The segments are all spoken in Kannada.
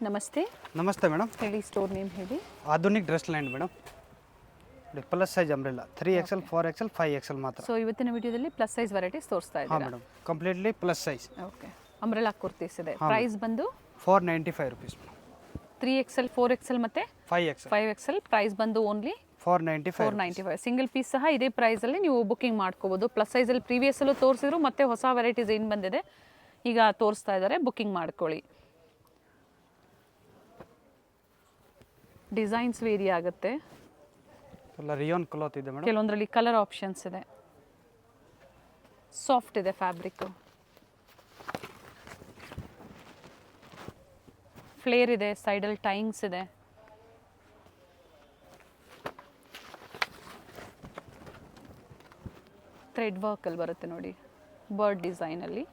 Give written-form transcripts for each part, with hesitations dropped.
ನಮಸ್ತೆ. ನಮಸ್ತೆ ಮೇಡಮ್. ಹೇಳಿ, ಸ್ಟೋರ್ ನೇಮ್ ಹೇಳಿ. Adhunik dress land madam. Plus size umbrella 3XL 4XL 5XL ಮಾತ್ರ. ಸೊ ಇವತ್ತಿನ ವಿಡಿಯೋದಲ್ಲಿ ಪ್ಲಸ್ ಸೈಜ್ ವೆರೈಟೀಸ್ ತೋರಿಸ್ತಾ ಹಾಂ ಇದ್ದೀರಾ. Madam, completely plus size. Okay, umbrella kurtis ಇದೆ. ಹಾಂ ಪ್ರೈಸ್ ಬಂದು 495 rupees ಮೇಡಮ್. 3XL 4XL ಮತ್ತೆ 5XL 5XL ಪ್ರೈಸ್ ಬಂದು ಓನ್ಲಿ 495. ಸಿಂಗಲ್ ಪೀಸ್ ಸಹ ಇದೇ ಪ್ರೈಸಲ್ಲಿ ನೀವು ಬುಕ್ಕಿಂಗ್ ಮಾಡ್ಕೋಬೋದು. ಪ್ಲಸ್ ಸೈಜಲ್ಲಿ ಪ್ರೀವಿಯಸ್ಸಲ್ಲೂ ತೋರಿಸಿದ್ರು, ಮತ್ತೆ ಹೊಸ ವೆರೈಟೀಸ್ ಏನು ಬಂದಿದೆ ಈಗ ತೋರಿಸ್ತಾ ಇದ್ದಾರೆ, ಬುಕ್ಕಿಂಗ್ ಮಾಡ್ಕೊಳ್ಳಿ. ಡಿಸೈನ್ಸ್ ವೇರಿ ಆಗುತ್ತೆ. ಎಲ್ಲ ರಿಯೋನ್ ಕ್ಲಾತ್ ಇದೆ ಮೇಡಮ್. ಕೆಲವೊಂದರಲ್ಲಿ ಕಲರ್ ಆಪ್ಷನ್ಸ್ ಇದೆ. ಸಾಫ್ಟ್ ಇದೆ ಫ್ಯಾಬ್ರಿಕ್. ಫ್ಲೇರ್ ಇದೆ, ಸೈಡಲ್ಲಿ ಟೈಂಗ್ಸ್ ಇದೆ. ಥ್ರೆಡ್ ವರ್ಕಲ್ಲಿ ಬರುತ್ತೆ ನೋಡಿ, ಬರ್ಡ್ ಡಿಸೈನಲ್ಲಿ.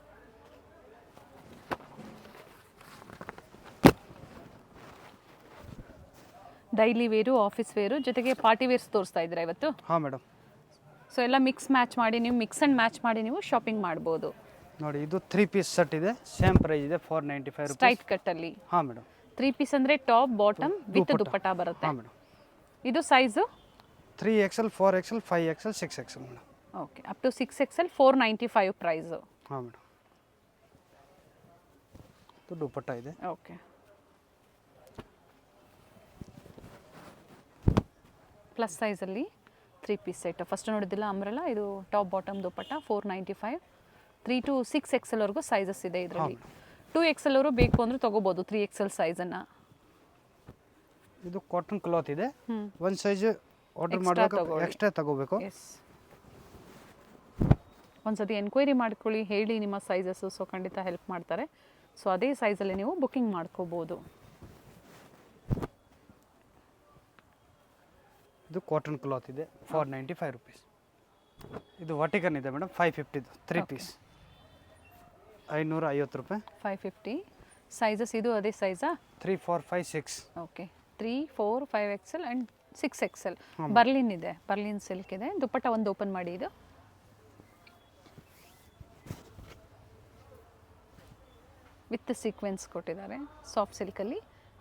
ಡೈಲಿ ವೇರು, ಆಫೀಸ್ ವೇರು, ಜೊತೆಗೆ ಪಾರ್ಟಿ ವೇರ್ಸ್ ತೋರಿಸ್ತಾ ಇದ್ದೀರಾ ಇವತ್ತು. ಹಾಂ ಮೇಡಮ್. ಸೊ ಎಲ್ಲ ಮಿಕ್ಸ್ ಮ್ಯಾಚ್ ಮಾಡಿ, ನೀವು ಮಿಕ್ಸ್ ಆ್ಯಂಡ್ ಮ್ಯಾಚ್ ಮಾಡಿ ನೀವು ಶಾಪಿಂಗ್ ಮಾಡ್ಬೋದು. ನೋಡಿ, ಇದು 3 ಪೀಸ್ ಸೆಟ್ ಇದೆ. ಸೇಮ್ ಪ್ರೈಸ್ ಇದೆ 495 rupees. ಸ್ಟ್ರೈಟ್ ಕಟ್ಟಲ್ಲಿ. ಹಾಂ ಮೇಡಮ್. 3 ಪೀಸ್ ಅಂದರೆ ಟಾಪ್ ಬಾಟಮ್ ವಿತ್ ದುಪ್ಪಟ್ಟ ಬರುತ್ತೆ. ಹಾಂ ಮೇಡಮ್. ಇದು size 3XL 4XL 5XL 6XL madam. Okay, up to 6XL 495 price. ಹಾಂ ಮೇಡಮ್. ಇದು ದುಪ್ಪಟ್ಟ ಇದೆ. ಓಕೆ, ಪ್ಲಸ್ ಸೈಜಲ್ಲಿ 3 ಪೀಸ್ ಸೆಟ್. ಫಸ್ಟ್ ನೋಡಿದ್ದಿಲ್ಲ ಅಂಬ್ರೆಲ್ಲ, ಇದು top bottom dupatta 495. 3 to 6XL ವರೆಗೂ ಸೈಜಸ್ ಇದೆ ಇದರಲ್ಲಿ. 2XL ಅವರು ಬೇಕು ಅಂದರೆ ತೊಗೋಬೋದು 3XL ಸೈಜನ್ನು. ಇದು ಕಾಟನ್ ಕ್ಲಾತ್ ಇದೆ. ಒಂದು ಸೈಜ್ ಆರ್ಡರ್ ಮಾಡಬೇಕು, ಎಕ್ಸ್ಟ್ರಾ ತಗೋಬೇಕು. ಎಸ್, ಒಂದ್ಸತಿ ಎನ್ಕ್ವೈರಿ ಮಾಡ್ಕೊಳ್ಳಿ, ಹೇಳಿ ನಿಮ್ಮ ಸೈಜಸ್ಸು. ಸೊ ಖಂಡಿತ ಹೆಲ್ಪ್ ಮಾಡ್ತಾರೆ. ಸೊ ಅದೇ ಸೈಜಲ್ಲಿ ನೀವು ಬುಕ್ಕಿಂಗ್ ಮಾಡ್ಕೋಬೋದು. ಇದು ಕಾಟನ್ ಕ್ಲಾತ್ ಇದೆ 495 rupees. ಇದು ವಾಟಿಕನ್ ಇದೆ ಮೇಡಮ್, 550 3 ಪೀಸ್ 550 ರೂಪಾಯಿ. 550 ಸೈಜಸ್. ಇದು ಅದೇ ಸೈಜಾ? 3 4 5 6. Okay, 3 4 5XL and 6XL. Berlin ಇದೆ, ಬರ್ಲಿನ್ ಸಿಲ್ಕ್ ಇದೆ. ದುಪ್ಪಟ್ಟ ಒಂದು ಓಪನ್ ಮಾಡಿ. ಇದು ವಿತ್ ಸೀಕ್ವೆನ್ಸ್ ಕೊಟ್ಟಿದ್ದಾರೆ. ಸಾಫ್ಟ್ ಸಿಲ್ಕಲ್ಲಿ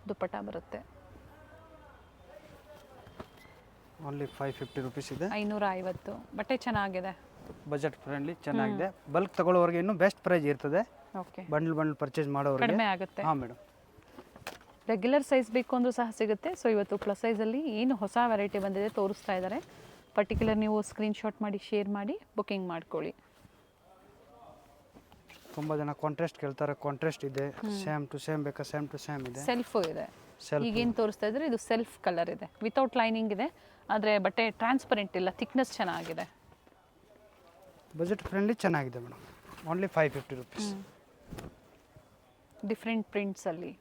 ದುಪ್ಪಟ್ಟ ಬರುತ್ತೆ. ಓನ್ಲಿ 550 rupees ಇದೆ. 550. ಬಟ್ಟೆ ಚೆನ್ನಾಗಿದೆ, ಬಜೆಟ್ ಫ್ರೆಂಡ್ಲಿ, ಚೆನ್ನಾಗಿದೆ. ಬಲ್ಕ್ ತಗೊಳ್ಳೋರಿಗೆ ಇನ್ನೂ ಬೆಸ್ಟ್ ಪ್ರೈಸ್ ಇರ್ತದೆ. ಓಕೆ, ಬಂಡಲ್ ಪರ್ಚೇಸ್ ಮಾಡೋರಿಗೆ ಕಡಿಮೆ ಆಗುತ್ತೆ. ಹಾಂ ಮೇಡಮ್. ರೆಗ್ಯುಲರ್ ಸೈಜ್ ಬೇಕು ಅಂದರೂ ಸಹ ಸಿಗುತ್ತೆ. ಸೊ ಇವತ್ತು ಪ್ಲಸ್ ಸೈಜಲ್ಲಿ ಏನು ಹೊಸ ವೆರೈಟಿ ಬಂದಿದೆ ತೋರಿಸ್ತಾ ಇದ್ದಾರೆ. ಪರ್ಟಿಕ್ಯುಲರ್ ನೀವು ಸ್ಕ್ರೀನ್ಶಾಟ್ ಮಾಡಿ ಶೇರ್ ಮಾಡಿ ಬುಕ್ಕಿಂಗ್ ಮಾಡ್ಕೊಳ್ಳಿ. ತುಂಬ ಜನ ಕಾಂಟ್ರಾಸ್ಟ್ ಕೇಳ್ತಾರೆ. ಕಾಂಟ್ರಾಸ್ಟ್ ಇದೆ, ಸೇಮ್ ಟು ಸೇಮ್ ಬೇಕಾ, ಸೇಮ್ ಟು ಸೇಮ್ ಇದೆ. ಸೆಲ್ಫು ಇದೆ. ಈಗೇನು ತೋರಿಸ್ತಾ ಇದ್ರೆ ಇದು ಸೆಲ್ಫ್ ಕಲರ್ ಇದೆ, ವಿತೌಟ್ ಲೈನಿಂಗ್ ಇದೆ. ಆದರೆ ಬಟ್ಟೆ ಟ್ರಾನ್ಸ್ಪರೆಂಟ್ ಇಲ್ಲ, ಥಿಕ್ನೆಸ್ ಚೆನ್ನಾಗಿದೆ. ಬಜೆಟ್ ಫ್ರೆಂಡ್ಲಿ ಚೆನ್ನಾಗಿದೆ ಮೇಡಮ್. Only 550 rupees. ಡಿಫ್ರೆಂಟ್ ಪ್ರಿಂಟ್ಸಲ್ಲಿ.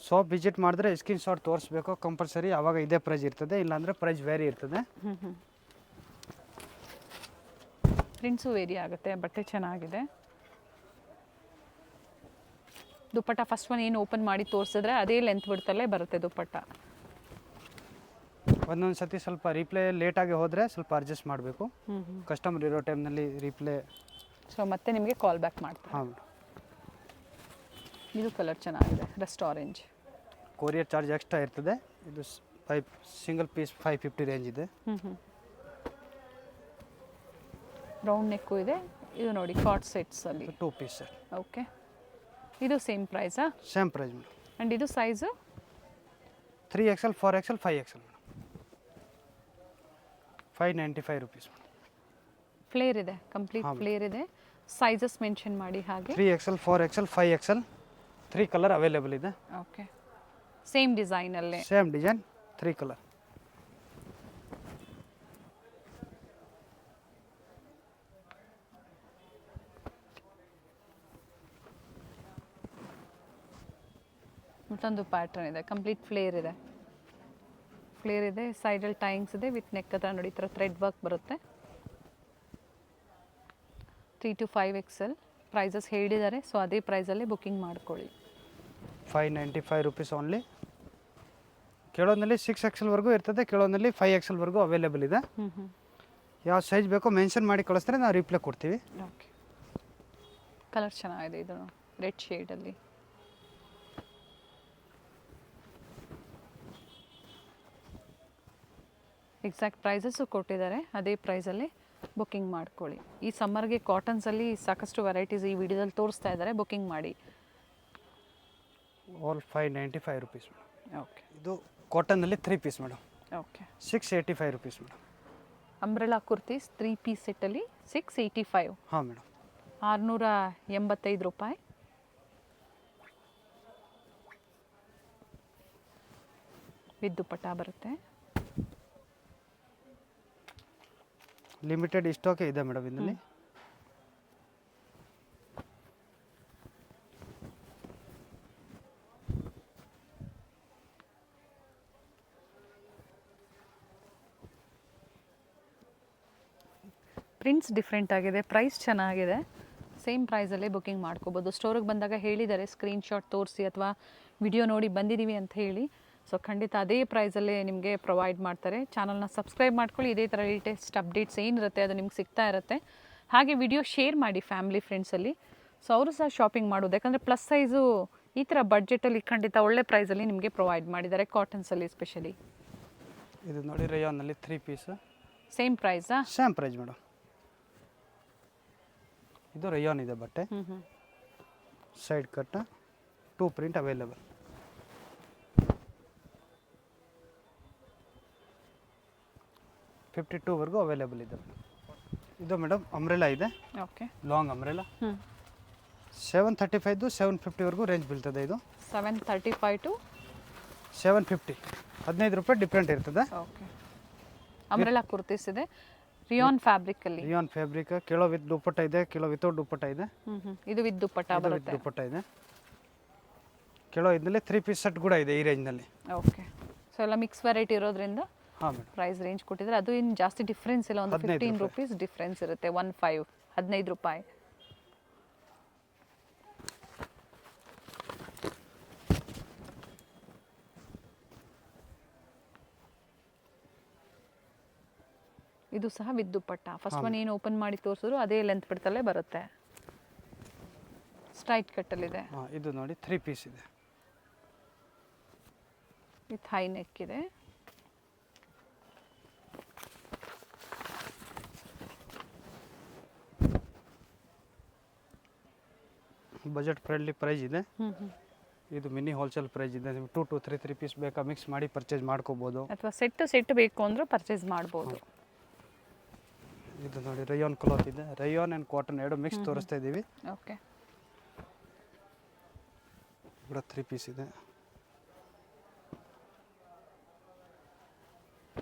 ಶಾಪ್ ವಿಸಿಟ್ ಮಾಡಿದ್ರೆ ಸ್ಕ್ರೀನ್ ಶಾಟ್ ತೋರಿಸ್ಬೇಕು ಕಂಪಲ್ಸರಿ. ಆವಾಗ ಇದೇ ಪ್ರೈಸ್ ಇರ್ತದೆ, ಇಲ್ಲಾಂದರೆ ಪ್ರೈಸ್ ವೇರಿ ಇರ್ತದೆ. ಪ್ರಿಂಟ್ಸು ವೇರಿ ಆಗುತ್ತೆ. ಬಟ್ಟೆ ಚೆನ್ನಾಗಿದೆ. ದುಪ್ಪಟ್ಟ ಫಸ್ಟ್ ಒನ್ ಏನು ಓಪನ್ ಮಾಡಿ ತೋರಿಸಿದ್ರೆ ಅದೇ ಲೆಂತ್ ಬಿಡ್ತಲ್ಲೇ ಬರುತ್ತೆ ದುಪ್ಪಟ್ಟ. ಒಂದೊಂದು ಸತಿ ಸ್ವಲ್ಪ ರಿಪ್ಲೈ ಲೇಟಾಗಿ ಹೋದರೆ ಸ್ವಲ್ಪ ಅಡ್ಜಸ್ಟ್ ಮಾಡಬೇಕು. ಕಸ್ಟಮರ್ ಇರೋ ಟೈಮ್ನಲ್ಲಿ ರಿಪ್ಲೈ. ಸೊ ಮತ್ತೆ ನಿಮಗೆ ಕಾಲ್ ಬ್ಯಾಕ್ ಮಾಡ್ತಾರೆ. ಹಾಂ. ಇದು ಕಲರ್ ಚೆನ್ನಾಗಿದೆ, rust orange. Courier charge extra ಇರ್ತದೆ. ಇದು ಸಿಂಗಲ್ ಪೀಸ್ 550 ರೇಂಜ್ ಇದೆ. ರೌಂಡ್ ನೆಕ್ಕು ಇದೆ. ಇದು ನೋಡಿ ಕಾರ್ಡ್ ಸೆಟ್ಸಲ್ಲಿ 2 ಪೀಸ್ ಸೆಟ್. ಓಕೆ, ಇದು ಸೇಮ್ ಪ್ರೈಸಾ? Same price madam. ಆ್ಯಂಡ್ ಇದು size 3XL 4XL 5XL madam. 595 rupees. Flare ಇದೆ, ಕಂಪ್ಲೀಟ್ ಫ್ಲೇರ್ ಇದೆ. ಸೈಜಸ್ ಮೆನ್ಷನ್ ಮಾಡಿ ಹಾಗೆ. 3XL 4XL 5XL 3 colour available ಇದೆ. ಓಕೆ, ಸೇಮ್ ಡಿಸೈನಲ್ಲೇ. Same design 3 colour. ಮತ್ತೊಂದು ಪ್ಯಾಟ್ರನ್ ಇದೆ, ಕಂಪ್ಲೀಟ್ ಫ್ಲೇರ್ ಇದೆ. ಫ್ಲೇರ್ ಇದೆ, ಸೈಡಲ್ಲಿ ಟೈಂಗ್ಸ್ ಇದೆ, ವಿತ್ ನೆಕ್ ಹತ್ರ ನೋಡಿ ಈ ಥರ ಥ್ರೆಡ್ ವರ್ಕ್ ಬರುತ್ತೆ. 3 to 5XL ಪ್ರೈಸಸ್ ಹೇಳಿದ್ದಾರೆ. ಸೊ ಅದೇ ಪ್ರೈಸಲ್ಲಿ ಬುಕ್ಕಿಂಗ್ ಮಾಡ್ಕೊಳ್ಳಿ. 595 rupees ಓನ್ಲಿ. ಕೆಲವೊಂದಲ್ಲಿ 6XL ವರೆಗೂ ಇರ್ತದೆ, ಕೆಲವೊಂದಲ್ಲಿ 5XL ವರೆಗೂ ಅವೈಲೇಬಲ್ ಇದೆ. ಯಾವ ಸೈಜ್ ಬೇಕೋ ಮೆನ್ಷನ್ ಮಾಡಿ ಕಳಿಸಿದ್ರೆ ನಾವು ರಿಪ್ಲೈ ಕೊಡ್ತೀವಿ. ಓಕೆ, ಕಲರ್ ಚೆನ್ನಾಗಿದೆ. ಇದು ರೆಡ್ ಶೇಡಲ್ಲಿ ಎಕ್ಸಾಕ್ಟ್ ಪ್ರೈಸಸ್ಸು ಕೊಟ್ಟಿದ್ದಾರೆ, ಅದೇ ಪ್ರೈಸಲ್ಲಿ ಬುಕ್ಕಿಂಗ್ ಮಾಡ್ಕೊಳ್ಳಿ. ಈ ಸಮ್ಮರ್ಗೆ ಕಾಟನ್ಸಲ್ಲಿ ಸಾಕಷ್ಟು ವೆರೈಟೀಸ್ ಈ ವಿಡಿಯೋದಲ್ಲಿ ತೋರಿಸ್ತಾ ಇದ್ದಾರೆ, ಬುಕ್ಕಿಂಗ್ ಮಾಡಿ. All 595 rupees madam. ಓಕೆ, ಇದು ಕಾಟನ್ನಲ್ಲಿ 3 piece madam, okay. 685 rupees madam. Umbrella kurtis 3 piece ಸೆಟ್ಟಲ್ಲಿ 685. ಹಾಂ ಮೇಡಮ್. 685 ರೂಪಾಯಿ. ವಿದ್ ದುಪ್ಪಟ್ಟ ಬರುತ್ತೆ. ಲಿಮಿಟೆಡ್ ಸ್ಟಾಕೇ ಇದೆ ಮೇಡಮ್ ಇದರಲ್ಲಿ. ಪ್ರಿಂಟ್ಸ್ ಡಿಫ್ರೆಂಟ್ ಆಗಿದೆ, ಪ್ರೈಸ್ ಚೆನ್ನಾಗಿದೆ. ಸೇಮ್ ಪ್ರೈಸಲ್ಲೇ ಬುಕ್ಕಿಂಗ್ ಮಾಡ್ಕೋಬೋದು. ಸ್ಟೋರಿಗೆ ಬಂದಾಗ ಹೇಳಿದ್ದಾರೆ ಸ್ಕ್ರೀನ್ಶಾಟ್ ತೋರಿಸಿ ಅಥವಾ ವಿಡಿಯೋ ನೋಡಿ ಬಂದಿದ್ದೀವಿ ಅಂತ ಹೇಳಿ. ಸೊ ಖಂಡಿತ ಅದೇ ಪ್ರೈಸಲ್ಲೇ ನಿಮಗೆ ಪ್ರೊವೈಡ್ ಮಾಡ್ತಾರೆ. ಚಾನಲ್ನ ಸಬ್ಸ್ಕ್ರೈಬ್ ಮಾಡ್ಕೊಳ್ಳಿ, ಇದೇ ಥರ ಲೇಟೆಸ್ಟ್ ಅಪ್ಡೇಟ್ಸ್ ಏನಿರುತ್ತೆ ಅದು ನಿಮ್ಗೆ ಸಿಗ್ತಾ ಇರುತ್ತೆ. ಹಾಗೆ ವಿಡಿಯೋ ಶೇರ್ ಮಾಡಿ ಫ್ಯಾಮಿಲಿ ಫ್ರೆಂಡ್ಸಲ್ಲಿ, ಸೊ ಅವರು ಸಹ ಶಾಪಿಂಗ್ ಮಾಡೋದು. ಯಾಕಂದರೆ ಪ್ಲಸ್ ಸೈಜು ಈ ಥರ ಬಡ್ಜೆಟಲ್ಲಿ ಖಂಡಿತ ಒಳ್ಳೆ ಪ್ರೈಸಲ್ಲಿ ನಿಮಗೆ ಪ್ರೊವೈಡ್ ಮಾಡಿದ್ದಾರೆ, ಕಾಟನ್ಸಲ್ಲಿ ಎಸ್ಪೆಷಲಿ. ಇದು ನೋಡಿ ರೇಯಾನಲ್ಲಿ 3 ಪೀಸ್. ಸೇಮ್ ಪ್ರೈಸಾ? Same price madam. ಇದು ರೇಯಾನ್ ಇದೆ ಬಟ್ಟೆ, ಸೈಡ್ ಕಟ್, 2 ಪ್ರಿಂಟ್ ಅವೈಲೇಬಲ್. 52ವರೆಗೂ ಅವೈಲೇಬಲ್ ಇದೆ. ಇದು ಮೇಡಮ್ ಅಂಬ್ರೆಲಾ ಇದೆ, ಓಕೆ, ಲಾಂಗ್ ಅಂಬ್ರೆಲಾ. 735 750ವರೆಗೂ ರೇಂಜ್ ಬೀಳ್ತದೆ. ಇದು 735 to 750, 15 ರೂಪಾಯಿ ಡಿಫ್ರೆಂಟ್ ಇರ್ತದೆ. ಓಕೆ. ಅಂಬ್ರೆಲಾ ಕುರ್ತೀಸ್ ಇದೆ ರಿಯಾನ್ ಫ್ಯಾಬ್ರಿಕ್ ಅಲ್ಲಿ. ರಿಯಾನ್ ಫ್ಯಾಬ್ರಿಕ್, ಕೆಳೋ ವಿತ್ ದುಪ್ಪಟ್ಟ ಇದೆ, ಕೆಳೋ ವಿತೌಟ್ ದುಪ್ಪಟ್ಟ ಇದೆ. ಇದು ವಿತ್ ದುಪ್ಪಟ್ಟ ಬರುತ್ತೆ. ದುಪ್ಪಟ್ಟ ಇದೆ. ಕೆಳೋ ಇದರಲ್ಲಿ 3 ಪೀಸ್ ಸೆಟ್ ಕೂಡ ಇದೆ ಈ ರೇಂಜ್ನಲ್ಲಿ. ಓಕೆ. ಸೊ ಎಲ್ಲ ಮಿಕ್ಸ್ ವೆರೈಟಿ ಇರೋದ್ರಿಂದ ಹಾಂ ಮೇಡಮ್. ಪ್ರೈಸ್ ರೇಂಜ್ ಕೊಟ್ಟಿದ್ದಾರೆ. ಅದು ಏನು ಜಾಸ್ತಿ ಡಿಫ್ರೆನ್ಸ್ ಇಲ್ಲ, ಒಂದು 15 ರೂಪೀಸ್ ಡಿಫ್ರೆನ್ಸ್ ಇರುತ್ತೆ. 15 ರೂಪಾಯಿ. ಇದು ಸಹ ವಿತ್ ದುಪ್ಪಟ್ಟ. ಫಸ್ಟ್ ಒನ್ ಏನು ಓಪನ್ ಮಾಡಿ ತೋರಿಸಿದ್ರು ಅದೇ ಲೆಂತ್ ಬಿಡ್ತಲೇ ಬರುತ್ತೆ. ಸ್ಟ್ರೈಟ್ ಕಟ್ಟಲ್ಲಿದೆ. ಇದು ನೋಡಿ 3 ಪೀಸ್ ಇದೆ, ವಿತ್ ಹೈ ನೆಕ್ ಇದೆ. ಬಜೆಟ್ ಫ್ರೆಂಡ್ಲಿ ಪ್ರೈಸ್ ಇದೆ. ಇದು ಮಿನಿ ಹೋಲ್ಸೇಲ್ ಪ್ರೈಸ್ ಇದೆ. ನೀವು 2 to 3 ಪೀಸ್ ಬೇಕಾ ಮಿಕ್ಸ್ ಮಾಡಿ ಪರ್ಚೇಸ್ ಮಾಡ್ಕೋಬೋದು, ಅಥವಾ ಸೆಟ್ ಬೇಕು ಅಂದ್ರೆ ಪರ್ಚೇಸ್ ಮಾಡ್ಬೋದು. ಇದು ನೋಡಿ ರಯಾನ್ ಕ್ಲಾತ್ ಇದೆ, ರಯಾನ್ ಆ್ಯಂಡ್ ಕಾಟನ್ ಎರಡು ಮಿಕ್ಸ್ ತೋರಿಸ್ತಾ ಇದ್ದೀವಿ. ಓಕೆ. ಕೂಡ 3 ಪೀಸ್ ಇದೆ.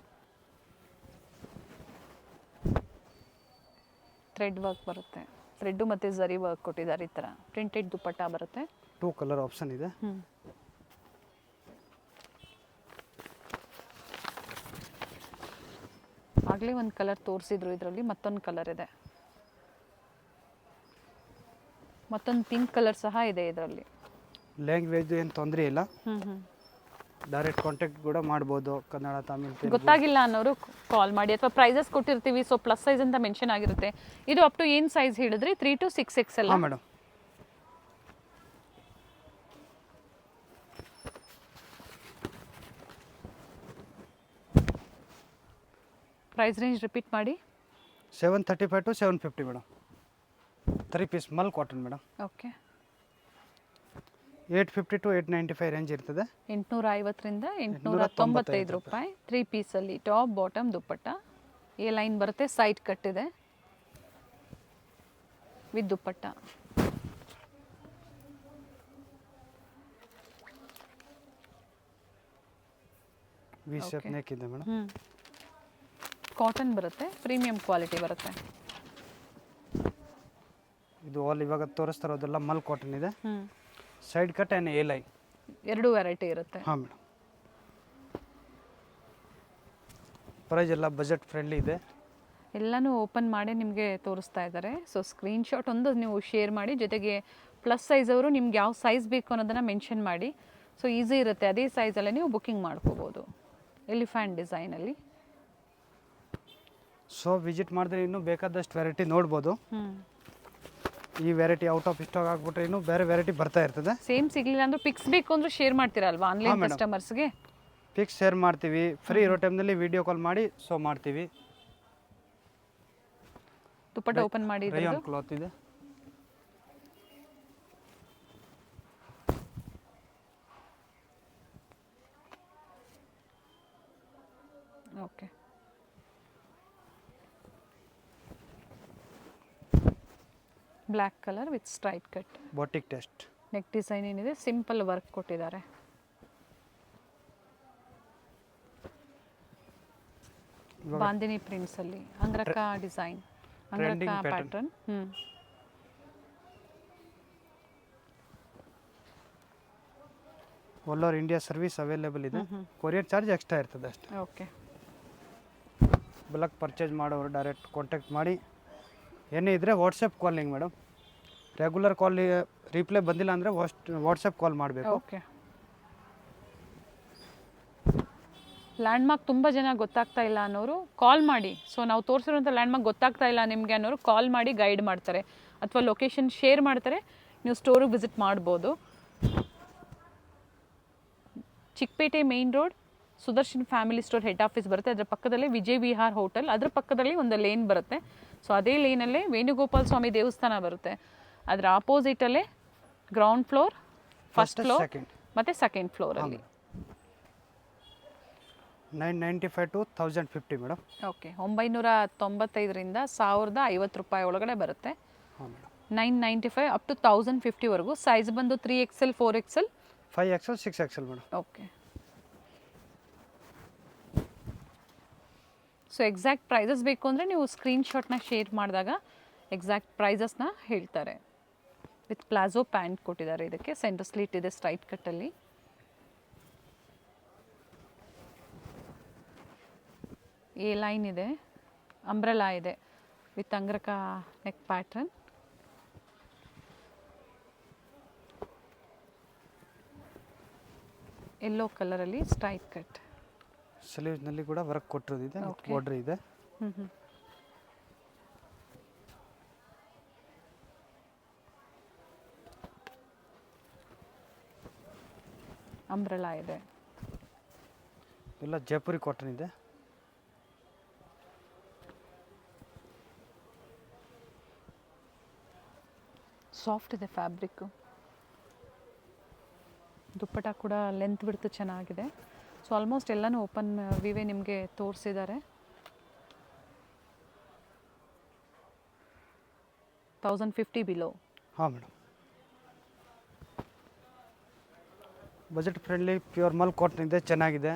ಥ್ರೆಡ್ ವರ್ಕ್ ಬರುತ್ತೆ, ಥ್ರೆಡ್ ಮತ್ತು ಝರಿ ವರ್ಕ್ ಕೊಟ್ಟಿದ್ದಾರೆ. ಈ ಥರ ಪ್ರಿಂಟೆಡ್ ದುಪ್ಪಟ್ಟ ಬರುತ್ತೆ. 2 ಕಲರ್ ಆಪ್ಷನ್ ಇದೆ. ಆಗಲೇ ಒಂದು ಕಲರ್ ತೋರಿಸಿದ್ರು, ಇದರಲ್ಲಿ ಮತ್ತೊಂದು ಕಲರ್ ಇದೆ, ಮತ್ತೊಂದು ಪಿಂಕ್ ಕಲರ್ ಸಹ ಇದೆ ಇದರಲ್ಲಿ. ಲ್ಯಾಂಗ್ವೇಜ್ ಏನು ತೊಂದರೆ ಇಲ್ಲ, ಡೈರೆಕ್ಟ್ ಕಾಂಟ್ಯಾಕ್ಟ್ ಕೂಡ ಮಾಡ್ಬೋದು. ಕನ್ನಡ, ತಮಿಳ್, ತೆಲುಗು. ಗೊತ್ತಾಗಿಲ್ಲ ಅನ್ನೋರು ಕಾಲ್ ಮಾಡಿ, ಅಥವಾ ಪ್ರೈಸಸ್ ಕೊಟ್ಟಿರ್ತೀವಿ, ಸೊ ಪ್ಲಸ್ ಸೈಜ್ ಅಂತ ಮೆನ್ಷನ್ ಆಗಿರುತ್ತೆ. ಇದು ಅಪ್ ಟು ಏನು ಸೈಜ್ ಹೇಳಿದ್ರಿ? 3 to 6 XL. ಹಾಂ ಮೇಡಮ್. ಪ್ರೈಸ್ ರೇಂಜ್ ರಿಪೀಟ್ ಮಾಡಿ. 735 to 750 madam. 3 piece mul cotton madam. Okay. 850 to 895 range ಇರ್ತದೆ. 850ರಿಂದ 895 ರೂಪಾಯಿ. 3 ಪೀಸಲ್ಲಿ top bottom dupatta. A line ಬರುತ್ತೆ, ಸೈಡ್ ಕಟ್ ಇದೆ with dupatta. V shape neck ಇದೆ ಮೇಡಮ್. ಕಾಟನ್ ಬರುತ್ತೆ, ಪ್ರೀಮಿಯಂ ಕ್ವಾಲಿಟಿ ಬರುತ್ತೆ. ಇದು ಆಲ್ ಇವಾಗ ತೋರಿಸ್ತಾ ಇರೋದೆಲ್ಲ ಮಲ್ ಕಾಟನ್ ಇದೆ. Side cut and A line ಎರಡು ವೆರೈಟಿ ಇರುತ್ತೆ. ಹಾಂ ಮೇಡಮ್. ಪ್ರೈಸ್ ಎಲ್ಲ ಬಜೆಟ್ ಫ್ರೆಂಡ್ಲಿ ಇದೆ. ಎಲ್ಲನೂ ಓಪನ್ ಮಾಡಿ ನಿಮಗೆ ತೋರಿಸ್ತಾ ಇದ್ದಾರೆ. ಸೊ ಸ್ಕ್ರೀನ್ಶಾಟ್ ಒಂದು ನೀವು ಶೇರ್ ಮಾಡಿ, ಜೊತೆಗೆ ಪ್ಲಸ್ ಸೈಜ್ ಅವರು ನಿಮ್ಗೆ ಯಾವ ಸೈಜ್ ಬೇಕು ಅನ್ನೋದನ್ನು ಮೆನ್ಷನ್ ಮಾಡಿ. ಸೊ ಈಸಿ ಇರುತ್ತೆ, ಅದೇ ಸೈಜಲ್ಲೇ ನೀವು ಬುಕ್ಕಿಂಗ್ ಮಾಡ್ಕೋಬೋದು. ಎಲಿಫ್ಯಾಂಟ್ ಡಿಸೈನಲ್ಲಿ. ಸೊ ವಿಸಿಟ್ ಮಾಡಿದ್ರೆ ಇನ್ನೂ ಬೇಕಾದಷ್ಟು ವೆರೈಟಿ ನೋಡ್ಬೋದು. ಈ ವೆರೈಟಿ ಔಟ್ ಆಫ್ ಸ್ಟಾಕ್ ಆಗ್ಬಿಟ್ರೆ ಇನ್ನೂ ಬೇರೆ ವೆರೈಟಿ ಬರ್ತಾ ಇರ್ತದೆ. ಸೇಮ್ ಸಿಗಲಿಲ್ಲ ಅಂದ್ರೆ ಪಿಕ್ಸ್ ಬೇಕು ಅಂದ್ರೆ ಶೇರ್ ಮಾಡ್ತೀರಾ ಅಲ್ವಾ ಆನ್ಲೈನ್ ಕಸ್ಟಮರ್ಸ್ಗೆ? ಪಿಕ್ಸ್ ಶೇರ್ ಮಾಡ್ತೀವಿ. ಫ್ರೀ ಇರೋ ಟೈಮ್ನಲ್ಲಿ ವಿಡಿಯೋ ಕಾಲ್ ಮಾಡಿ ಶೋ ಮಾಡ್ತೀವಿ. ದುಪ್ಪಟ್ಟ ಓಪನ್ ಮಾಡಿ ರಯಾನ್ ಕ್ಲಾತ್ ಇದೆ. Okay, black colour with straight cut. Batik test. Neck design ಏನಿದೆ ಸಿಂಪಲ್ ವರ್ಕ್ ಕೊಟ್ಟಿದ್ದಾರೆ. ಬಾಂದಿನಿ ಪ್ರಿಂಟ್ಸ್ ಅಲ್ಲಿ angrakha design, angrakha pattern. All over India service available ಇದೆ. ಕೊರಿಯರ್ ಚಾರ್ಜ್ ಎಕ್ಸ್ಟ್ರಾ ಇರ್ತದೆ ಅಷ್ಟೇ. ಓಕೆ, ಬಲ್ಕ್ ಪರ್ಚೇಸ್ ಮಾಡೋರು ಡೈರೆಕ್ಟ್ ಕಾಂಟ್ಯಾಕ್ಟ್ ಮಾಡಿ. ಏನೇ ಇದ್ದರೆ WhatsApp calling madam. Regular call reply ಬಂದಿಲ್ಲ ಅಂದರೆ ವಾಟ್ಸಪ್ ಕಾಲ್ ಮಾಡಬೇಕು. ಓಕೆ. ಲ್ಯಾಂಡ್ಮಾರ್ಕ್ ತುಂಬ ಜನ ಗೊತ್ತಾಗ್ತಾ ಇಲ್ಲ ಅನ್ನೋರು ಕಾಲ್ ಮಾಡಿ. ಸೊ ನಾವು ತೋರಿಸಿರೋಂಥ ಲ್ಯಾಂಡ್ಮಾರ್ಕ್ ಗೊತ್ತಾಗ್ತಾ ಇಲ್ಲ ನಿಮಗೆ ಅನ್ನೋರು ಕಾಲ್ ಮಾಡಿ ಗೈಡ್ ಮಾಡ್ತಾರೆ, ಅಥವಾ ಲೊಕೇಶನ್ ಶೇರ್ ಮಾಡ್ತಾರೆ, ನೀವು ಸ್ಟೋರಿಗೆ ವಿಸಿಟ್ ಮಾಡ್ಬೋದು. Chikkapete main road Sudarshan family store head office ಬರುತ್ತೆ. ಅದರ ಪಕ್ಕದಲ್ಲೇ ವಿಜಯ್ ವಿಹಾರ್ ಹೋಟೆಲ್, ಅದರ ಪಕ್ಕದಲ್ಲಿ ಒಂದು ಲೇನ್ ಬರುತ್ತೆ. ಸೊ ಅದೇ ಲೇನಲ್ಲೇ ವೇಣುಗೋಪಾಲ ಸ್ವಾಮಿ ದೇವಸ್ಥಾನ ಬರುತ್ತೆ. ಅದರ ಆಪೋಸಿಟಲ್ಲೇ ಗ್ರೌಂಡ್ ಫ್ಲೋರ್, ಫಸ್ಟ್ ಫ್ಲೋರ್ ಮತ್ತು ಸೆಕೆಂಡ್ ಫ್ಲೋರಲ್ಲಿ. 995 to 1050 ಮೇಡಮ್. ಓಕೆ, 995ರಿಂದ 1050 ರೂಪಾಯಿ ಒಳಗಡೆ ಬರುತ್ತೆ. ಹಾಂ ಮೇಡಮ್. 995 ಅಪ್ ಟು 1050ವರೆಗೂ. ಸೈಜ್ ಬಂದು 3XL, 4XL, 5XL, 6XL madam. Okay. So exact prices ಬೇಕು ಅಂದರೆ ನೀವು ಸ್ಕ್ರೀನ್ಶಾಟ್ನ ಶೇರ್ ಮಾಡಿದಾಗ ಎಕ್ಸಾಕ್ಟ್ ಪ್ರೈಸಸ್ನ ಹೇಳ್ತಾರೆ. ವಿತ್ ಪ್ಲಾಜೋ ಪ್ಯಾಂಟ್ ಕೊಟ್ಟಿದ್ದಾರೆ. ಇದಕ್ಕೆ ಸೆಂಟರ್ ಸ್ಲೀಟ್ ಇದೆ ಸ್ಟ್ರೈಟ್ ಕಟ್ಟಲ್ಲಿ. ಎ ಲೈನ್ ಇದೆ, ಅಂಬ್ರೆಲಾ ಇದೆ with angrakha neck pattern. Yellow ಕಲರಲ್ಲಿ ಸ್ಟ್ರೈಟ್ ಕಟ್. ಸ್ಲೀವ್ಸ್ನಲ್ಲಿ ಕೂಡ ವರ್ಕ್ ಕೊಟ್ಟಿರೋದಿದೆ, ಬಾರ್ಡರ್ ಇದೆ. ಅಂಬ್ರೆಲಾ ಇದೆ. ಎಲ್ಲ ಜೈಪುರಿ ಕಾಟನ್ ಇದೆ. ಸಾಫ್ಟ್ ಇದೆ ಫ್ಯಾಬ್ರಿಕ್ಕು. ದುಪ್ಪಟ ಕೂಡ ಲೆಂತ್ ಬಿಡ್ತು ಚೆನ್ನಾಗಿದೆ. ಸೊ ಆಲ್ಮೋಸ್ಟ್ ಎಲ್ಲನೂ ಓಪನ್ ವಿವೇ ನಿಮಗೆ ತೋರಿಸಿದ್ದಾರೆ. 1050 ಬಿಲೋ. ಹಾಂ madam. Budget friendly pure mul cotton ಇದೆ, ಚೆನ್ನಾಗಿದೆ.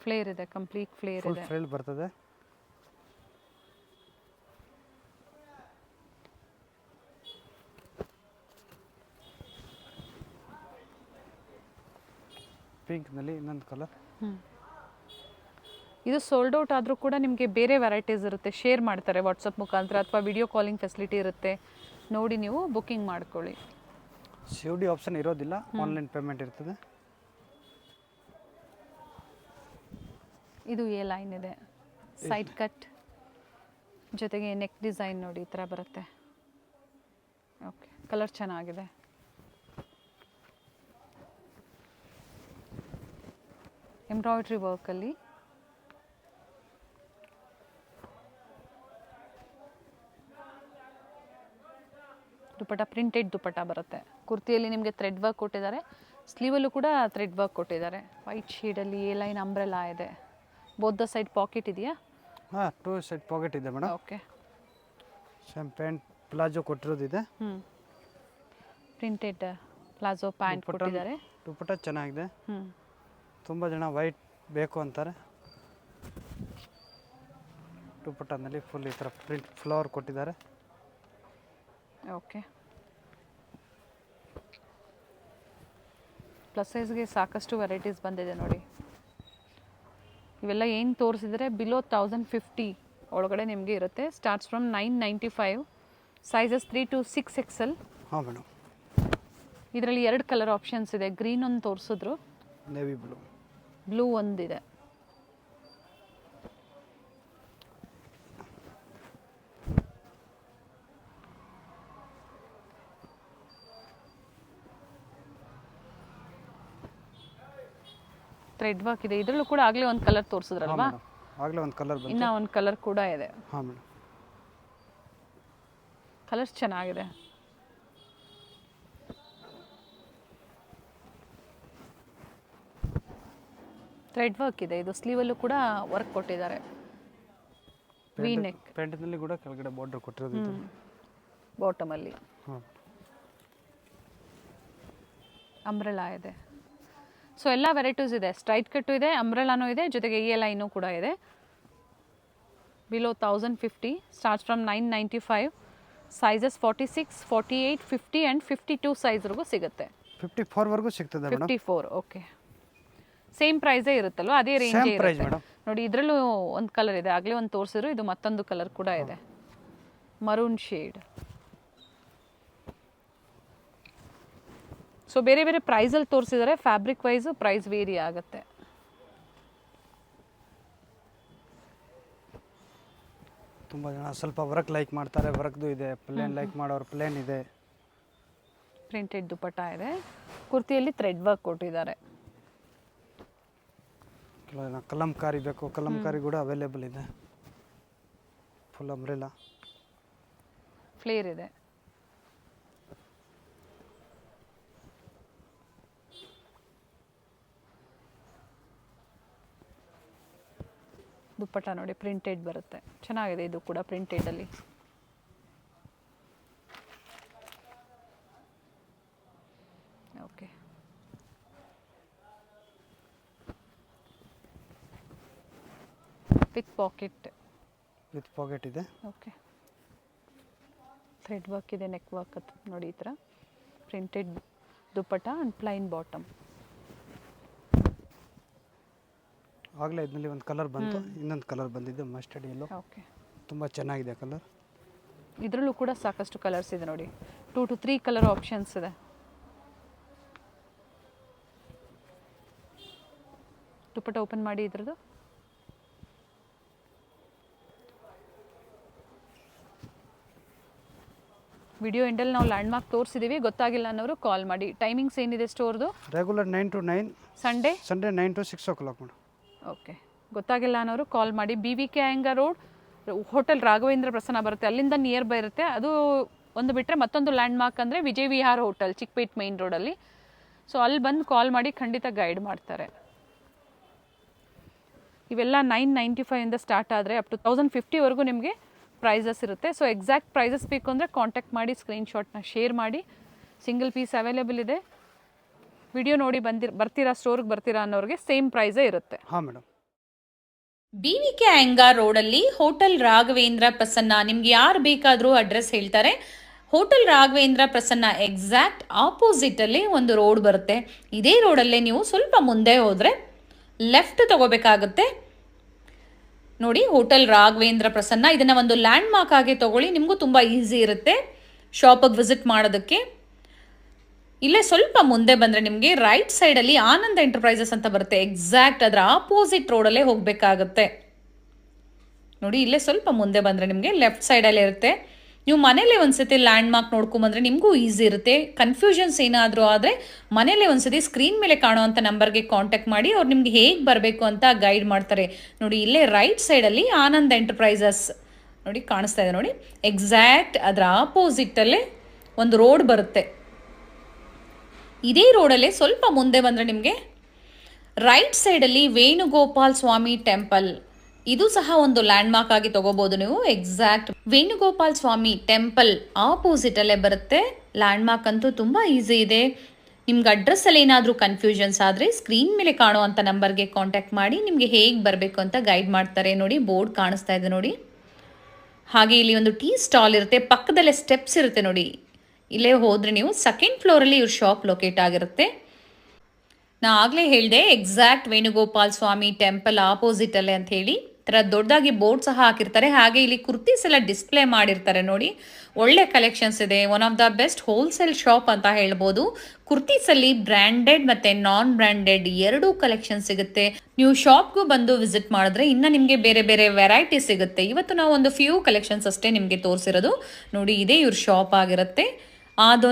ಫ್ಲೇರ್ ಇದೆ, ಕಂಪ್ಲೀಟ್ ಫ್ಲೇರ್ ಫುಲ್ ಇದೆ. ಫ್ರಿಲ್ ಬರ್ತದೆ. ಪಿಂಕ್ನಲ್ಲಿ ಇನ್ನೊಂದು ಕಲರ್. ಇದು ಸೋಲ್ಡ್ ಔಟ್ ಆದರೂ ಕೂಡ ನಿಮಗೆ ಬೇರೆ ವೆರೈಟೀಸ್ ಇರುತ್ತೆ, ಶೇರ್ ಮಾಡ್ತಾರೆ ವಾಟ್ಸಪ್ ಮುಖಾಂತರ, ಅಥವಾ ವಿಡಿಯೋ ಕಾಲಿಂಗ್ ಫೆಸಿಲಿಟಿ ಇರುತ್ತೆ. ನೋಡಿ ನೀವು ಬುಕ್ಕಿಂಗ್ ಮಾಡ್ಕೊಳ್ಳಿ. COD ಆಪ್ಷನ್ ಇರೋದಿಲ್ಲ, ಆನ್ಲೈನ್ ಪೇಮೆಂಟ್ ಇರ್ತದೆ. ಇದು ಎ ಲೈನ್ ಇದೆ, ಸೈಡ್ ಕಟ್ ಜೊತೆಗೆ ನೆಕ್ ಡಿಸೈನ್ ನೋಡಿ ಈ ಥರ ಬರುತ್ತೆ. ಓಕೆ, ಕಲರ್ ಚೆನ್ನಾಗಿದೆ. ಎಂಬ್ರಾಯ್ಡ್ರಿ ವರ್ಕಲ್ಲಿ ದುಪ್ಪಟ, ಪ್ರಿಂಟೆಡ್ ದುಪ್ಪಟ ಬರುತ್ತೆ. ಕುರ್ತಿಯಲ್ಲಿ ನಿಮಗೆ ಥ್ರೆಡ್ ವರ್ಕ್ ಕೊಟ್ಟಿದ್ದಾರೆ, ಸ್ಲೀವಲ್ಲೂ ಕೂಡ ಥ್ರೆಡ್ ವರ್ಕ್ ಕೊಟ್ಟಿದ್ದಾರೆ. ವೈಟ್ ಶೇಡಲ್ಲಿ ಎ ಲೈನ್ ಅಂಬ್ರೆಲಾ ಇದೆ. ಬೋತ್ ದ ಸೈಡ್ ಪಾಕೆಟ್ ಇದೆಯಾ? ಹಾಂ, 2 ಸೈಡ್ ಪಾಕೆಟ್ ಇದೆ madam. Okay. Same pant palazzo ಕೊಟ್ಟಿರೋದಿದೆ. ಪ್ರಿಂಟೆಡ್ ಪ್ಲಾಜೋ ಪ್ಯಾಂಟ್ ಕೊಟ್ಟಿದ್ದಾರೆ. ದುಪ್ಪಟ ಚೆನ್ನಾಗಿದೆ. ತುಂಬ ಜನ ವೈಟ್ ಬೇಕು ಅಂತಾರೆ. ದುಪ್ಪಟನಲ್ಲಿ ಫುಲ್ ಈ ಥರ ಪ್ರಿಂಟ್ ಫ್ಲವರ್ ಕೊಟ್ಟಿದ್ದಾರೆ. ಓಕೆ. ಪ್ಲಸ್ ಸೈಜ್ಗೆ ಸಾಕಷ್ಟು ವೆರೈಟೀಸ್ ಬಂದಿದೆ ನೋಡಿ. ಇವೆಲ್ಲ ಏನು ತೋರಿಸಿದರೆ ಬಿಲೋ 1050 ಒಳಗಡೆ ನಿಮಗೆ ಇರುತ್ತೆ. Starts from 995, sizes 3 to 6XL. ಹಾಂ ಮೇಡಮ್. ಇದರಲ್ಲಿ 2 ಕಲರ್ ಆಪ್ಷನ್ಸ್ ಇದೆ. ಗ್ರೀನ್ ಒಂದು ತೋರಿಸಿದ್ರು, ನೇವಿ ಬ್ಲೂ, ಬ್ಲೂ ಒಂದಿದೆ. ಥ್ರೆಡ್ ವರ್ಕ್ ಇದೆ. ಇದರಲ್ಲೂ ಕೂಡ ಆಗಲೇ ಒಂದು ಕಲರ್ ತೋರಿಸಿದ್ರಲ್ವಾ, ಆಗಲೇ ಒಂದು ಕಲರ್ ಬಂತು. ಇನ್ನೂ ಒಂದು ಕಲರ್ ಕೂಡ ಇದೆ. ಹಾಂ ಮೇಡಮ್, ಕಲರ್ಸ್ ಚೆನ್ನಾಗಿದೆ. ಥ್ರೆಡ್ ವರ್ಕ್ ಇದೆ. ಇದು ಸ್ಲೀವಲ್ಲೂ ಕೂಡ ವರ್ಕ್ ಕೊಟ್ಟಿದ್ದಾರೆ. ವಿ ನೆಕ್ ಪ್ಯಾಂಟಿನಲ್ಲಿ ಕೂಡ ಕೆಳಗಡೆ ಬಾರ್ಡರ್ ಕೊಟ್ಟಿರೋದು ಇದು. ಬಾಟಮಲ್ಲಿ ಹಾಂ, ಅಂಬ್ರೆಲಾ ಇದೆ. ಸೊ ಎಲ್ಲ ವೆರೈಟೀಸ್ ಇದೆ. ಸ್ಟ್ರೈಟ್ ಕಟ್ಟು ಇದೆ, ಅಂಬ್ರೆಲಾನೂ ಇದೆ, ಜೊತೆಗೆ ಈ ಲೈನು ಕೂಡ ಇದೆ. Below 1050, starts from 995. Sizes 46, 48, 50 and 52 ಸೈಜ್ವರೆಗೂ ಸಿಗುತ್ತೆ. 54ವರೆಗೂ ಸಿಗ್ತದೆ ಮೇಡಮ್. 54, ಓಕೆ. ಸೇಮ್ ಪ್ರೈಸೇ ಇರುತ್ತಲ್ವ, ಅದೇ ರೇಂಜ್ ಸೇಮ್ ಪ್ರೈಸ್ ಇರುತ್ತೆ. ಮೇಡಮ್. ನೋಡಿ ಇದರಲ್ಲೂ ಒಂದು ಕಲರ್ ಇದೆ, ಆಗಲೇ ಒಂದು ತೋರಿಸಿದ್ರು. ಇದು ಮತ್ತೊಂದು ಕಲರ್ ಕೂಡ ಇದೆ, ಮರೂನ್ ಶೇಡ್. ಸೊ ಬೇರೆ ಬೇರೆ ಪ್ರೈಸಲ್ಲಿ ತೋರಿಸಿದರೆ ಫ್ಯಾಬ್ರಿಕ್ ವೈಸು ಪ್ರೈಸ್ ವೇರಿ ಆಗುತ್ತೆ. ತುಂಬ ಜನ ಸ್ವಲ್ಪ ವರ್ಕ್ ಲೈಕ್ ಮಾಡ್ತಾರೆ, ವರ್ಕ್ದು ಇದೆ. ಪ್ಲೇನ್ ಲೈಕ್ ಮಾಡೋರು ಪ್ಲೇನ್ ಇದೆ. ಪ್ರಿಂಟೆಡ್ ದುಪಟ್ಟ ಇದೆ. ಕುರ್ತಿಯಲ್ಲಿ ಥ್ರೆಡ್ ವರ್ಕ್ ಕೊಟ್ಟಿದ್ದಾರೆ. ಕೆಲವು ಜನ ಕಲಂಕಾರಿ ಬೇಕು, ಕಲಂಕಾರಿ ಕೂಡ ಅವೈಲೇಬಲ್ ಇದೆ. ಫುಲ್ ಅಂಬ್ರೆಲಾ ಫ್ಲೇರ್ ಇದೆ. ದುಪ್ಪಟ್ಟ ನೋಡಿ ಪ್ರಿಂಟೆಡ್ ಬರುತ್ತೆ, ಚೆನ್ನಾಗಿದೆ. ಇದು ಕೂಡ ಪ್ರಿಂಟೆಡಲ್ಲಿ. Okay, with pocket. With pocket ಇದೆ. ಓಕೆ, ಥ್ರೆಡ್ ವರ್ಕ್ ಇದೆ, ನೆಕ್ ವರ್ಕ್ ನೋಡಿ ಈ ಥರ printed dupatta and plain bottom. ಆಗಲೇ ಇದರಲ್ಲಿ ಒಂದು ಕಲರ್ ಬಂತು, ಇನ್ನೊಂದು ಕಲರ್ ಬಂದಿದೆ ಮಸ್ಟರ್ಡ್ ಯೆಲ್ಲೋ. ಓಕೆ, ತುಂಬ ಚೆನ್ನಾಗಿದೆ ಕಲರ್. ಇದರಲ್ಲೂ ಕೂಡ ಸಾಕಷ್ಟು ಕಲರ್ಸ್ ಇದೆ ನೋಡಿ. 2 to 3 ಕಲರ್ ಆಪ್ಷನ್ಸ್ ಇದೆ. ದುಪ್ಪಟ್ಟ ಓಪನ್ ಮಾಡಿ ಇದ್ರದ್ದು. ವಿಡಿಯೋ ಎಂಡಲ್ಲಿ ನಾವು ಲ್ಯಾಂಡ್ ಮಾರ್ಕ್ ತೋರಿಸಿದ್ದೀವಿ, ಗೊತ್ತಾಗಿಲ್ಲ ಅನ್ನೋರು ಕಾಲ್ ಮಾಡಿ. ಟೈಮಿಂಗ್ಸ್ ಏನಿದೆ ಸ್ಟೋರ್ದು? Regular 9 to 9, Sunday 9 to 6 o'clock madam. Okay, ಗೊತ್ತಾಗಿಲ್ಲ ಅನ್ನೋರು ಕಾಲ್ ಮಾಡಿ. BVK Iyengar road, hotel Raghavendra Prasanna ಬರುತ್ತೆ, ಅಲ್ಲಿಂದ ನಿಯರ್ ಬೈ ಇರುತ್ತೆ. ಅದು ಒಂದು ಬಿಟ್ಟರೆ ಮತ್ತೊಂದು ಲ್ಯಾಂಡ್ ಮಾರ್ಕ್ ಅಂದರೆ ವಿಜಯ್ ವಿಹಾರ್ ಹೋಟೆಲ್, ಚಿಕ್ಕಪೇಟ್ ಮೈನ್ ರೋಡಲ್ಲಿ. ಸೊ ಅಲ್ಲಿ ಬಂದು ಕಾಲ್ ಮಾಡಿ, ಖಂಡಿತ ಗೈಡ್ ಮಾಡ್ತಾರೆ. ಇವೆಲ್ಲ 995ಇಂದ ಸ್ಟಾರ್ಟ್ ಆದರೆ ಅಪ್ ಟು 1050ವರೆಗೂ ನಿಮಗೆ ಪ್ರೈಸಸ್ ಇರುತ್ತೆ. ಸೊ ಎಕ್ಸಾಕ್ಟ್ ಪ್ರೈಸಸ್ ಬೇಕು ಅಂದರೆ ಕಾಂಟ್ಯಾಕ್ಟ್ ಮಾಡಿ, ಸ್ಕ್ರೀನ್ಶಾಟ್ನ ಶೇರ್ ಮಾಡಿ. ಸಿಂಗಲ್ ಪೀಸ್ ಅವೈಲೇಬಲ್ ಇದೆ. ವಿಡಿಯೋ ನೋಡಿ ಬರ್ತೀರಾ, ಸ್ಟೋರ್ಗೆ ಬರ್ತೀರಾ ಅನ್ನೋರಿಗೆ ಸೇಮ್ ಪ್ರೈಸೇ ಇರುತ್ತೆ. ಹಾಂ ಮೇಡಮ್. BVK ಅಯ್ಯಂಗಾರ್ ರೋಡಲ್ಲಿ ಹೋಟೆಲ್ ರಾಘವೇಂದ್ರ ಪ್ರಸನ್ನ. ನಿಮ್ಗೆ ಯಾರು ಬೇಕಾದರೂ ಅಡ್ರೆಸ್ ಹೇಳ್ತಾರೆ. Hotel Raghavendra Prasanna exact opposite ಅಲ್ಲಿ ಒಂದು ರೋಡ್ ಬರುತ್ತೆ. ಇದೇ ರೋಡಲ್ಲೇ ನೀವು ಸ್ವಲ್ಪ ಮುಂದೆ ಹೋದ್ರೆ ಲೆಫ್ಟ್ ತಗೋಬೇಕಾಗುತ್ತೆ. ನೋಡಿ, ಹೋಟೆಲ್ ರಾಘವೇಂದ್ರ ಪ್ರಸನ್ನ. ಇದನ್ನ ಒಂದು ಲ್ಯಾಂಡ್ ಮಾರ್ಕ್ ಆಗಿ ತಗೊಳ್ಳಿ, ನಿಮಗೂ ತುಂಬಾ ಈಸಿ ಇರುತ್ತೆ ಶಾಪಿಗೆ ವಿಸಿಟ್ ಮಾಡೋದಕ್ಕೆ. ಇಲ್ಲೇ ಸ್ವಲ್ಪ ಮುಂದೆ ಬಂದರೆ ನಿಮಗೆ ರೈಟ್ ಸೈಡಲ್ಲಿ ಆನಂದ್ ಎಂಟರ್ಪ್ರೈಸಸ್ ಅಂತ ಬರುತ್ತೆ. ಎಕ್ಸಾಕ್ಟ್ ಅದರ ಆಪೋಸಿಟ್ ರೋಡಲ್ಲೇ ಹೋಗಬೇಕಾಗುತ್ತೆ. ನೋಡಿ, ಇಲ್ಲೇ ಸ್ವಲ್ಪ ಮುಂದೆ ಬಂದರೆ ನಿಮಗೆ ಲೆಫ್ಟ್ ಸೈಡಲ್ಲೇ ಇರುತ್ತೆ. ನೀವು ಮನೇಲಿ ಒಂದ್ಸತಿ ಲ್ಯಾಂಡ್ ಮಾರ್ಕ್ ನೋಡ್ಕೊಂಬಂದ್ರೆ ನಿಮಗೂ ಈಸಿ ಇರುತ್ತೆ. ಕನ್ಫ್ಯೂಷನ್ಸ್ ಏನಾದರೂ ಆದರೆ ಮನೇಲಿ ಒಂದ್ಸತಿ ಸ್ಕ್ರೀನ್ ಮೇಲೆ ಕಾಣುವಂಥ ನಂಬರ್ಗೆ ಕಾಂಟ್ಯಾಕ್ಟ್ ಮಾಡಿ, ಅವ್ರು ನಿಮ್ಗೆ ಹೇಗೆ ಬರಬೇಕು ಅಂತ ಗೈಡ್ ಮಾಡ್ತಾರೆ. ನೋಡಿ, ಇಲ್ಲೇ ರೈಟ್ ಸೈಡಲ್ಲಿ ಆನಂದ್ ಎಂಟರ್ಪ್ರೈಸಸ್ ನೋಡಿ ಕಾಣಿಸ್ತಾ ಇದೆ ನೋಡಿ. ಎಕ್ಸಾಕ್ಟ್ ಅದರ ಆಪೋಸಿಟಲ್ಲೇ ಒಂದು ರೋಡ್ ಬರುತ್ತೆ. ಇದೇ ರೋಡಲ್ಲೇ ಸ್ವಲ್ಪ ಮುಂದೆ ಬಂದರೆ ನಿಮಗೆ ರೈಟ್ ಸೈಡಲ್ಲಿ ವೇಣುಗೋಪಾಲ್ ಸ್ವಾಮಿ ಟೆಂಪಲ್, ಇದು ಸಹ ಒಂದು ಲ್ಯಾಂಡ್ ಮಾರ್ಕ್ ಆಗಿ ತಗೋಬಹುದು ನೀವು. ಎಕ್ಸಾಕ್ಟ್ ವೇಣುಗೋಪಾಲ್ ಸ್ವಾಮಿ ಟೆಂಪಲ್ ಆಪೋಸಿಟ್ ಅಲ್ಲೇ ಬರುತ್ತೆ. ಲ್ಯಾಂಡ್ ಮಾರ್ಕ್ ಅಂತೂ ತುಂಬಾ ಈಸಿ ಇದೆ. ನಿಮ್ಗೆ ಅಡ್ರೆಸ್ ಅಲ್ಲಿ ಏನಾದರೂ ಕನ್ಫ್ಯೂಷನ್ಸ್ ಆದರೆ ಸ್ಕ್ರೀನ್ ಮೇಲೆ ಕಾಣುವಂಥ ನಂಬರ್ಗೆ ಕಾಂಟ್ಯಾಕ್ಟ್ ಮಾಡಿ, ನಿಮಗೆ ಹೇಗೆ ಬರಬೇಕು ಅಂತ ಗೈಡ್ ಮಾಡ್ತಾರೆ. ನೋಡಿ, ಬೋರ್ಡ್ ಕಾಣಿಸ್ತಾ ಇದೆ ನೋಡಿ. ಹಾಗೆ ಇಲ್ಲಿ ಒಂದು ಟೀ ಸ್ಟಾಲ್ ಇರುತ್ತೆ, ಪಕ್ಕದಲ್ಲೇ ಸ್ಟೆಪ್ಸ್ ಇರುತ್ತೆ ನೋಡಿ. ಇಲ್ಲೇ ಹೋದ್ರೆ ನೀವು ಸೆಕೆಂಡ್ ಫ್ಲೋರಲ್ಲಿ ಇವ್ರ ಶಾಪ್ ಲೊಕೇಟ್ ಆಗಿರುತ್ತೆ. ನಾ ಆಗಲೇ ಹೇಳಿದೆ ಎಕ್ಸಾಕ್ಟ್ ವೇಣುಗೋಪಾಲ್ ಸ್ವಾಮಿ ಟೆಂಪಲ್ ಆಪೋಸಿಟ್ ಅಲ್ಲೇ ಅಂತ ಹೇಳಿ. ಥರ ದೊಡ್ಡದಾಗಿ ಬೋರ್ಡ್ ಸಹ ಹಾಕಿರ್ತಾರೆ. ಹಾಗೆ ಇಲ್ಲಿ ಕುರ್ತೀಸ್ ಎಲ್ಲ ಡಿಸ್ಪ್ಲೇ ಮಾಡಿರ್ತಾರೆ ನೋಡಿ. ಒಳ್ಳೆ ಕಲೆಕ್ಷನ್ಸ್ ಇದೆ. One of the best wholesale shop ಅಂತ ಹೇಳ್ಬೋದು. ಕುರ್ತೀಸಲ್ಲಿ ಬ್ರ್ಯಾಂಡೆಡ್ ಮತ್ತು ನಾನ್ ಬ್ರ್ಯಾಂಡೆಡ್ ಎರಡೂ ಕಲೆಕ್ಷನ್ ಸಿಗುತ್ತೆ. ನೀವು ಶಾಪ್ಗೂ ಬಂದು ವಿಸಿಟ್ ಮಾಡಿದ್ರೆ ಇನ್ನು ನಿಮಗೆ ಬೇರೆ ಬೇರೆ ವೆರೈಟಿ ಸಿಗುತ್ತೆ. ಇವತ್ತು ನಾವು ಒಂದು ಫ್ಯೂ ಕಲೆಕ್ಷನ್ಸ್ ಅಷ್ಟೇ ನಿಮಗೆ ತೋರಿಸಿರೋದು. ನೋಡಿ, ಇದೇ ಇವ್ರ ಶಾಪ್ ಆಗಿರುತ್ತೆ.